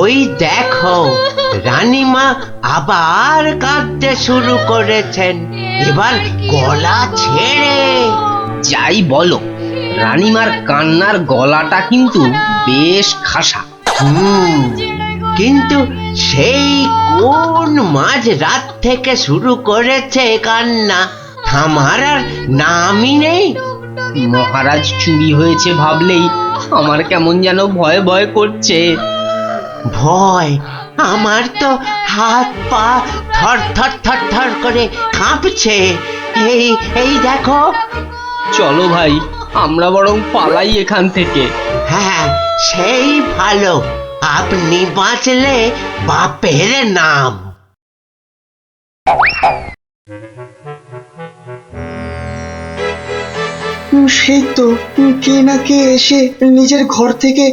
ওই দেখো, রানীমা আবার কাঁদতে শুরু করেছেন, এবার গলা ছেড়ে। যাই বলো, রানীমার কান্নার গলাটা কিন্তু বেশ খাসা। কিন্তু সেই কোন মাঝ রাত থেকে শুরু করেছে কান্না, থামার আর নামই নেই। মহারাজ চুরি হয়েছে ভাবলেই আমার কেমন যেন ভয় ভয় করছে। ভয়? আমার তো হাত পা থর থর থর থর করে কাঁপছে। এই এই দেখো। চলো ভাই, আমরা বরং পালাই এখান থেকে। হ্যাঁ, সেই ভালো, আপনি বাঁচলে বাপের নাম। সেই তো কে না কে এসে নিজের ঘর থেকে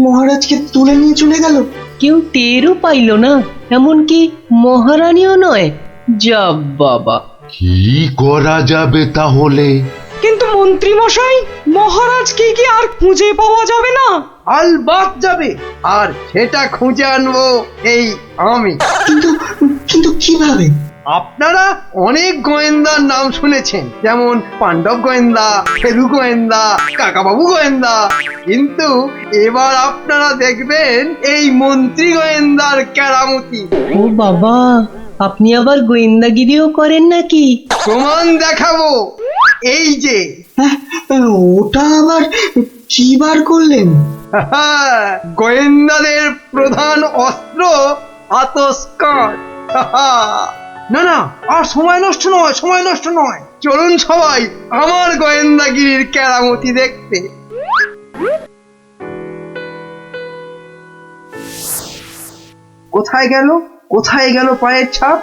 মহারাজকে তুলে নিয়ে চলে গেল। কেউ টেরও পাইল না, এমনকি মহারানীও নয়। যা বাবা, কি করা যাবে তাহলে? কিন্তু মন্ত্রী মশাই, মহারাজকে কি আর খুঁজে পাওয়া যাবে না? আলবাত যাবে, আর সেটা খুঁজে আনবো এই আমি। কিন্তু কিন্তু কিভাবে? আপনারা অনেক গোয়েন্দার নাম শুনেছেন, যেমন পাণ্ডব গোয়েন্দা, ফেলু গোয়েন্দা, কাকাবাবু গোয়েন্দা, কিন্তু এবার আপনারা দেখবেন এই মন্ত্রী গোয়েন্দার কেরামতি। ও বাবা, আপনি আবার গোয়েন্দাগিরিও করেন নাকি? প্রমাণ দেখাবো, এই যে। হ্যাঁ, ওটা আবার কি বার করলেন? গোয়েন্দাদের প্রধান অস্ত্র আতস কাঁচ। না না, আর সময় নষ্ট নয়, সময় নষ্ট নয়, চলুন সবাই আমার গোয়েন্দাগিরির কেরামতি দেখতে। কোথায় গেল, কোথায় গেল পায়ের ছাপ?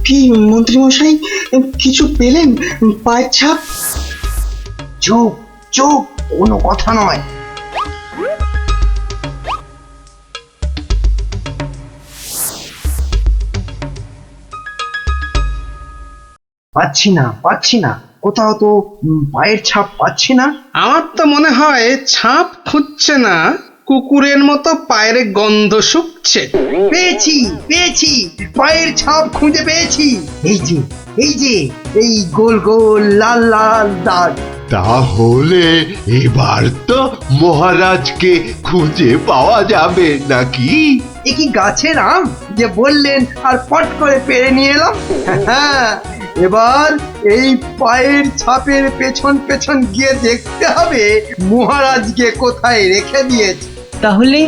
কি মন্ত্রী মশাই, কিছু পেলেন পায়ের ছাপ? চুপ চুপ, কোনো কথা নয়। পাচ্ছি না, পাচ্ছি না, কোথাও তো পায়ের ছাপ পাচ্ছি না। আমার তো মনে হয় ছাপ খুঁজছে না, কুকুরের মতো পায়ের গন্ধ শুকছে। পেয়েছি পেয়েছি, পায়ের ছাপ খুঁজে পেয়েছি। এই যে, এই যে, এই গোল গোল লাল লাল দাগ। তাহলে এবার তো মহারাজকে খুঁজে পাওয়া যাবে নাকি? এ কি গাছের আম যে বললেন আর পট করে পেরে নিয়ে এলাম? হ্যাঁ, এবার এই পায়ের ছাপের পেছন পেছন গিয়ে দেখতে হবে মহারাজকে কোথায় রেখে দিয়েছে। তাহলে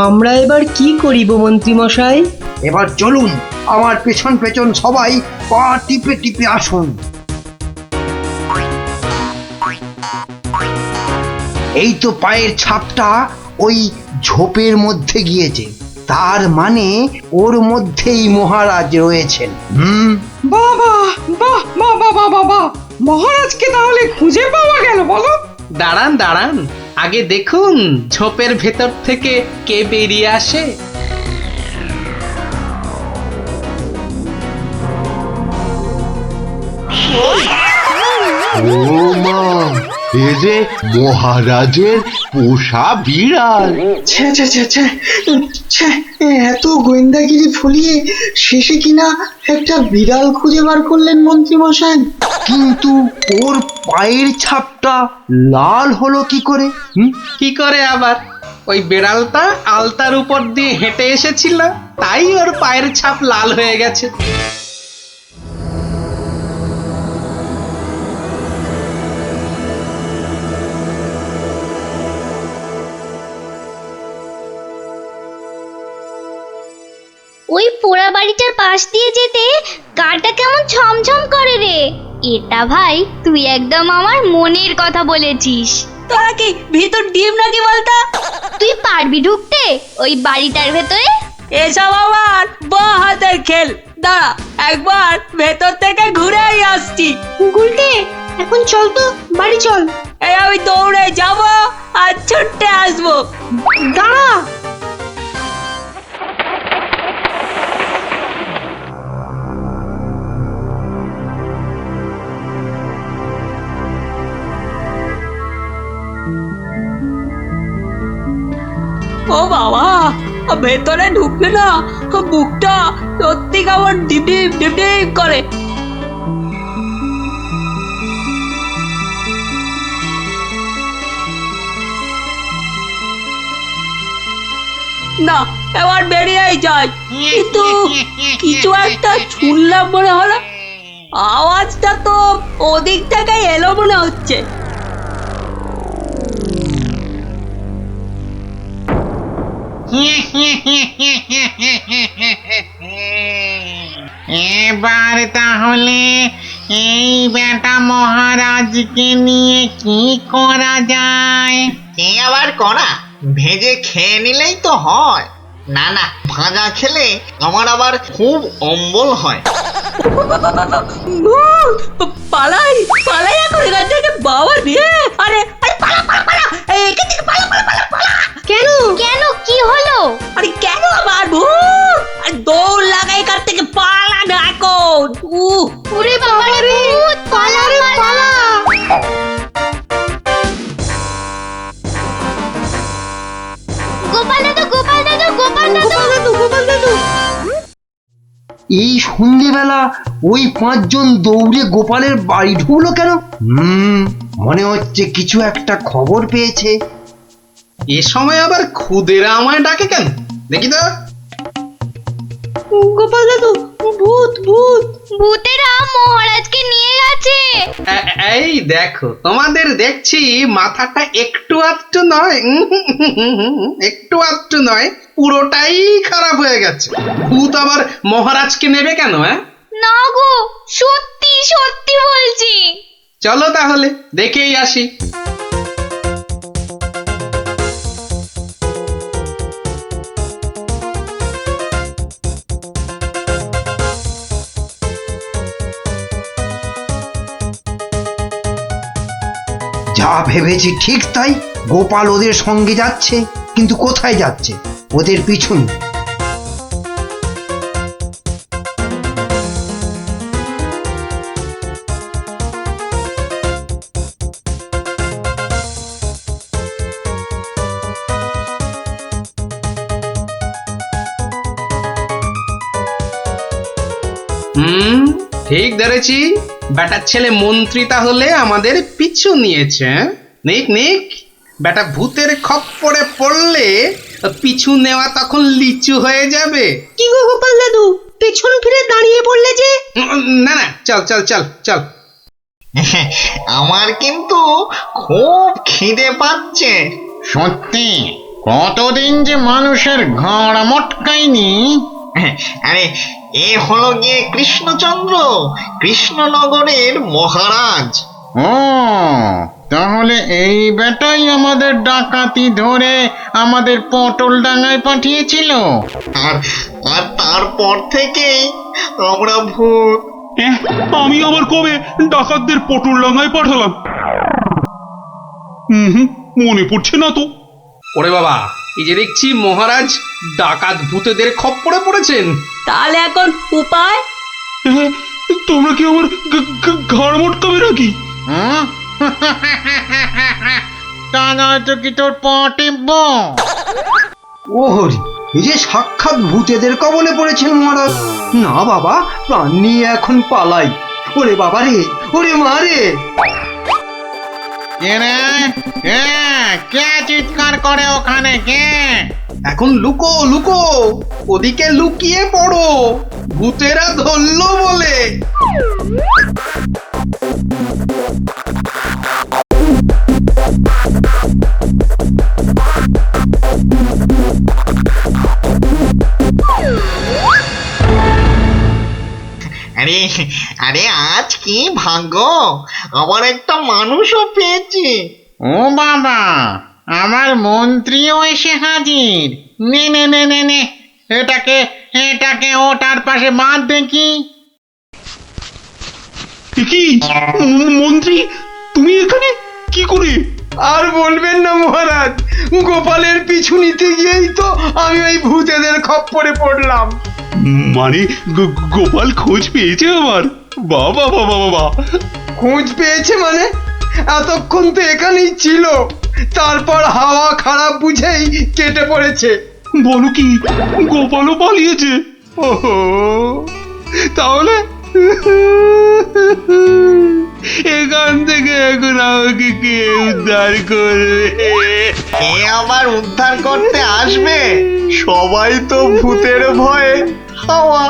আমরা এবার কি করিব মন্ত্রী মশাই? এবার চলুন, আমার পেছন পেছন সবাই পা টিপে টিপে আসুন। এই তো পায়ের ছাপটা ওই ঝোপের মধ্যে গিয়েছে, তার মানে ওর মধ্যেই মহারাজ রয়েছেন। বাবা, বাহ, বাবা, বাবা, বাহ, মহারাজকে তাহলে খুঁজে পাওয়া গেল বলো? দাঁড়ান দাঁড়ান, আগে দেখুন ঝোপের ভেতর থেকে কে বেরিয়ে আসে। ও মা, এ যে মহারাজের পোষা বিড়াল। ছ্যা ছ্যা ছ্যা ছ্যা ছ্যা, এত গোয়েন্দাগিরি ফলিয়ে শেষে কিনা একটা বিড়াল খুঁজে বার করলেন মন্ত্রী মশাই। কিন্তু ওর পায়ের ছাপটা লাল হলো কি করে? কি করে আবার? ওই বেড়ালটা আলতার উপর দিয়ে হেঁটে এসেছিল, তাই ওর পায়ের ছাপ লাল হয়ে গেছে। ওই পোড়া বাড়িটার পাশ দিয়ে যেতে গাটা কেমন ছমছম করে রে। এটা ভাই তুই একদম আমার মনের কথা বলেছিস। তোরা কি ভিতর ডিম নাকি বলতো? তুই পারবি ঢুকতে ওই বাড়িটার ভেতরে? এসব আমার বাঁ হাতের খেল, দাঁড়া একবার ভেতর থেকে ঘুরেই আসছি। গুলটে, এখন চল তো বাড়ি চল। এই আমি দৌড়ে যাব আর ছুটে আসবো। দাঁড়া। ও বাবা, ভেতরে ঢুকলে না বুকটা সত্যি কেমন ডিপ ডিপ ডিপ ডিপ করে। না, এবার বেরিয়েই যায়, কিন্তু কিছু একটা শুনলাম মনে হলো। আওয়াজটা তো ওদিক থেকে এলো মনে হচ্ছে। এবার তাহলে এই বেটা মহারাজকে নিয়ে কি করা যায়? কি আবার করা, ভেজে খেয়ে নিলেই তো হয়। না না, ভাজা খেলে আমার আবার খুব অম্বল হয়। পালাই পালাই এখন এখান থেকে, বাবা রে। আরে আরে পালা পালা পালা, এখান থেকে পালা পালা পালা পালা। কেন কেন, কি হলো? আরে কেন আবার ভূত? আর দৌড় লাগা এখান থেকে, পালা না এখন। ওরে বাবা রে, ভূত, পালা রে পালা। গোপাল দাদু, গোপাল দাদু, গোপাল দাদু, গোপাল দাদু। এই সন্ধেবেলা ওই পাঁচজন দৌড়ে গোপালের বাড়ি ঢুকলো কেন? মনে হচ্ছে কিছু একটা খবর পেয়েছে। এ সময় আবার খুদেরা আমায় ডাকে কেন? দেখি তো। গোপাল দাদু, ভূত ভূত। ভূতেরা মহারাজকে নিয়ে গেছে। এই দেখো, তোমাদের দেখছি মাথাটা একটু আধটু নয়, একটু আধটু নয়, পুরোটাই খারাপ হয়ে গেছে। ভূত আবার মহারাজকে নেবে কেন? না গো, সত্যি সত্যি বলছি। চলো তাহলে দেখেই আসি। যা ভেবেছি ঠিক তাই, গোপাল ওদের সঙ্গে যাচ্ছে, কিন্তু কোথায় যাচ্ছে? ওদের পিছনে। ঠিক ধরেছি, বেটার ছেলে মন্ত্রী তাহলে আমাদের পিছু নিয়েছে। নিক নিক, বেটা ভূতের খপ্পরে পড়লে পিছু নেওয়া তখন লিচু হয়ে যাবে। কি গো গোপাল দাদু, পেছন ফিরে দাঁড়িয়ে পড়লে যে? না না, চল চল চল চল। আমার কিন্তু খুব খিদে পাচ্ছে। সত্যি, কতদিন যে মানুষের ঘাড় মটকায়নি। আরে, এ হলো গিয়ে কৃষ্ণচন্দ্র, কৃষ্ণনগরের মহারাজ। ও, তাহলে এই বেটাই আমাদের ডাকাতি ধরে আমাদের পটল ডাঙায় পাঠিয়েছিল। আর আর তারপর থেকেই আমরা ভূত। আমি আবার কবে ডাকাতদের পটল ডাঙায় পাঠালাম? মনে পড়ছে না তো। ওরে বাবা, এই যে দেখছি মহারাজ ডাকাত ভূতেদের খপ্পরে পড়েছেন। তাহলে এখন উপায়? তোমরা কি আমার ঘাড় মটকাবে নাকি? তা নয়তো কি তোর পা টিপব? ওহরি, এই যে সাক্ষাৎ ভূতেদের কবলে পড়েছেন মহারাজ। না বাবা, প্রাণ নিয়ে এখন পালাই। ওরে বাবা রে, ওরে মা রে। কে চিৎকার করে ওখানে? কে? এখন লুকো লুকো, ওদিকে লুকিয়ে পড়ো, ভূতেরা ধরলো বলে। আরে আরে, আজ কি ভাগ্য, আবার একটা মানুষও পেয়েছি। ও বাবা, আমার মন্ত্রীও এসে হাজির। নে নে নে নে নে, এটাকে এটাকে ওটার পাশে বাঁধ দেখি। কি মন্ত্রী, তুমি এখানে কি করে? আর বলবেন না মহারাজ, গোপালের পিছু নিতে গিয়েই তো আমি ওই ভূতেদের খপ্পরে পড়লাম। মানে গোপাল খোঁজ পেয়েছে আমার? বাবা বাবা বাবা, খোঁজ পেয়েছে মানে? এতক্ষণ তো এখানেই ছিল, তারপর হাওয়া খারাপ বুঝেই কেটে পড়েছে। বলো কি, গোপালও পালিয়েছে? ওহো, তাহলে এখান থেকে এখন আমাকে কে উদ্ধার করবে? কে আবার উদ্ধার করতে আসবে? সবাই তো ভূতের ভয়ে হাওয়া।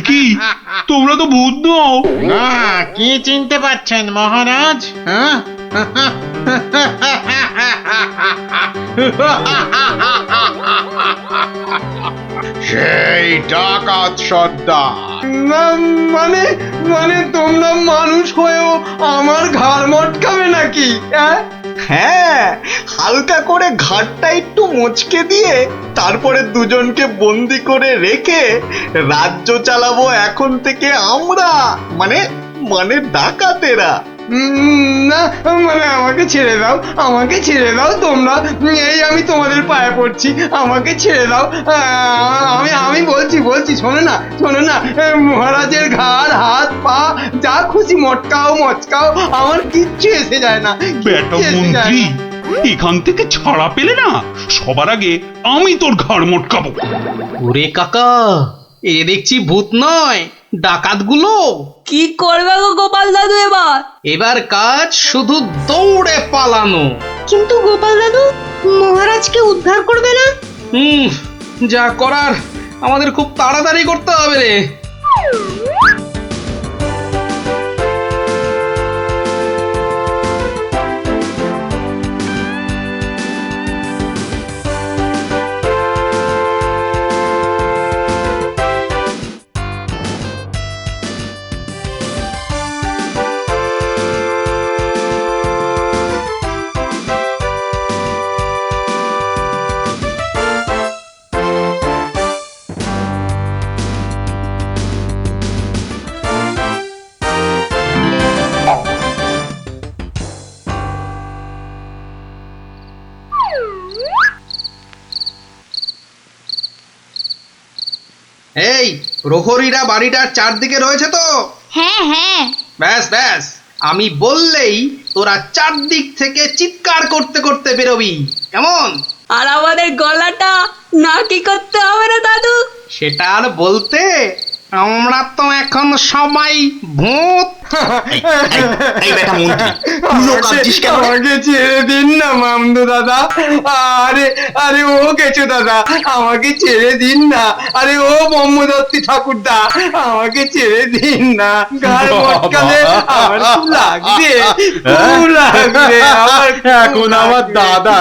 কি তোমরা তো ভূত নও? না, কি চিনতে পারছেন মহারাজ? হ্যাঁ? সেই ডাকাত সর্দার। না, মানে মানে তোমরা মানুষ হয়েও আমার ঘাড় মটকাবে নাকি? হ্যাঁ, হালকা করে ঘাটটা একটু মুচকে দিয়ে তারপরে দুজনকে বন্দি করে রেখে রাজ্য চালাবো এখন থেকে আমরা, মানে মানে ডাকাতেরা। না, মানে আমাকে ছেড়ে দাও, আমাকে ছেড়ে দাও তোমরা। এই আমি তোমাদের পায়ে পড়ছি, আমাকে ছেড়ে দাও। আমি বলছি শোনো না, মহারাজের ঘাড় হাত পা যা খুশি মটকাও, আমার কিচ্ছু এসে যায় না। বেটা মন্ত্রী, এখান থেকে ছাড়া পেলে না, সবার আগে আমি তোর ঘাড় মটকাবো। ওরে কাকা, এ দেখছি ভূত নয়, ডাকাতগুলো। কি করবে গো গোপাল দাদু এবার? এবার কাজ শুধু দৌড়ে পালানো। কিন্তু গোপাল দাদু, মহারাজকে উদ্ধার করবে না? যা করার আমাদের খুব তাড়াতাড়ি করতে হবে রে। এই প্রহরীরা বাড়িটার চারদিকে রয়েছে তো? হ্যাঁ হ্যাঁ। ব্যাস ব্যাস, আমি বললেই তোরা চারদিক থেকে চিৎকার করতে করতে বেরোবি, কেমন? আর আমাদের গলাটা না কি করতে হবে না দাদু? সেটা আর বলতে, আমরা তো এখন সবাই ভূত। এই বেটা মন্ত্রী, তুইও কাঁদছিস কেন? আমাকে ছেড়ে দিন না মামদো দাদা। আরে ও কেচো দাদা, আমাকে ছেড়ে দিন না। আরে ও ব্রহ্মদত্তি ঠাকুরদা, আমাকে ছেড়ে দিন না। গাল মটকালে আমার খুব লাগবে, আমার এখন আমার দাদা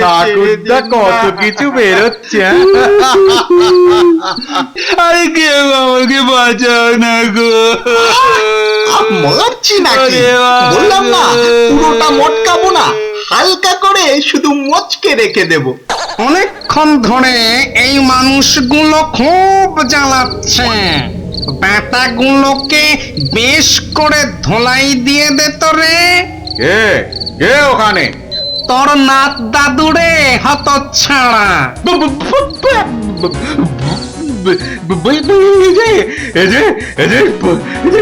ঠাকুরদা কত কিছু বেরোচ্ছে। আরে কেউ আমাকে বাঁচাও না গো। মারছি নাকি? বললাম না পুরোটা মটকাবো না, হালকা করে শুধু মচকে রেখে দেব। অনেকক্ষণ ধরে এই মানুষগুলো খুব জ্বালাচ্ছে, ব্যাটাগুলোকে বেশ করে ধোলাই দিয়ে দে তো রে। কে ওখানে? তোর নাত দাদুরে হতচ্ছাড়া।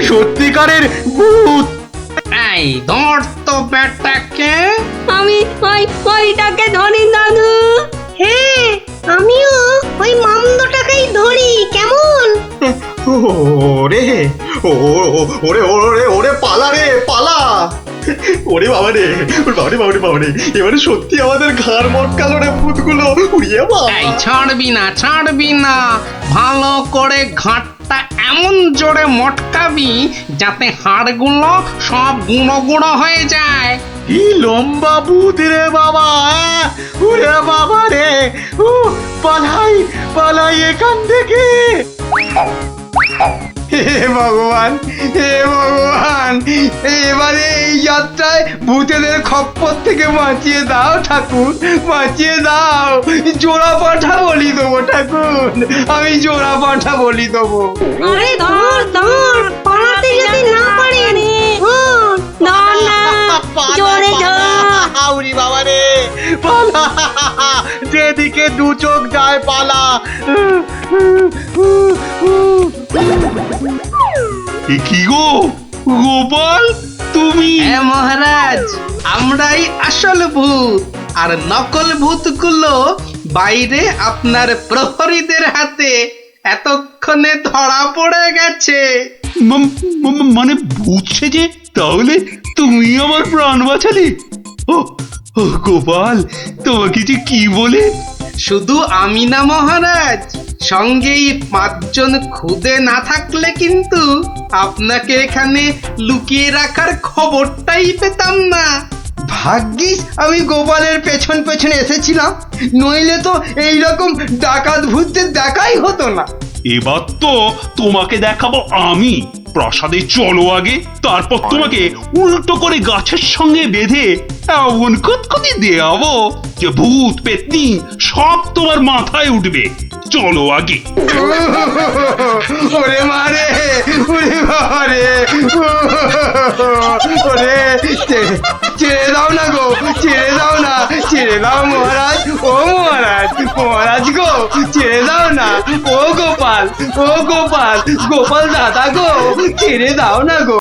সত্যিকারের ভূত। এই ধর তো ব্যাটাকে। আমি ওইটাকে ধরি দাদু। হ্যাঁ, আমিও ওই মামদটাকেই ধরি, কেমন? ওরে ওরে ওরে ওরে পালা রে পালা। ওরে বাবা রে, বাবা রে, এবারে সত্যি আমাদের ঘাড় মটকালো রে ভূতগুলো। উড়িয়ে বাবা, এই ছাড়বি না, ভালো করে ঘাটটা এমন জোরে মটকাবি যাতে হাড়গুলো সব গুঁড়ো গুঁড়ো হয়ে যায়। কি লম্বা ভূত রে বাবা। ওরে বাবা রে, পালাই এখান থেকে। হে ভগবান, এবারে এই যাত্রায় ভূতেদের খপ্পর থেকে বাঁচিয়ে দাও ঠাকুর, বাঁচিয়ে দাও। জোড়া পাঠা বলি দেবো ঠাকুর, আমি জোড়া পাঠা বলি দেবো। আরে ধর, পালাতে যদি না পারে। জোরে আউরি বাবা রে, পালা, যেদিকে দু চোখ যায় পালা। কি গো, গোপাল তুমি? হ্যাঁ মহারাজ, আমরাই আসল ভূত, আর নকল ভূতগুলো বাইরে আপনার প্রহরীদের হাতে এতক্ষণে ধরা পড়ে গেছে। মানে ভূত সেজে? তাহলে তুমি আমার প্রাণ বাঁচালে? ও ও গোপাল, তোমাকে যে কি বলে? শুধু আমি না মহারাজ, সঙ্গেই 5 জন খুদে না থাকলে কিন্তু আপনাকে এখানে লুকিয়ে রাখার খবরটাই পেতাম না। ভাগ্যিস আমি গোপালের পেছন পেছনে এসেছিলাম, নইলে তো এইরকম ডাকাত ভূতদের দেখাই হতো না। এবার তো তোমাকে দেখাবো আমি। প্রাসাদে চলো আগে, তারপর তোমাকে উল্টো করে গাছের সঙ্গে বেঁধে এমন কুতকুতি দেওয়াবো যে ভূত পেতনি সব তোমার মাথায় উঠবে। চলো আগে। ওরে মারে, ওরে মারে, ওরে ছেড়ে দাও না গো, ছেড়ে দাও না, ছেড়ে দাও মহারাজ, ও মহারাজ, মহারাজ গো, ছেড়ে দাও না, ও গোপাল, ও গোপাল, গোপাল দাদা গো, ছেড়ে দাও না গো।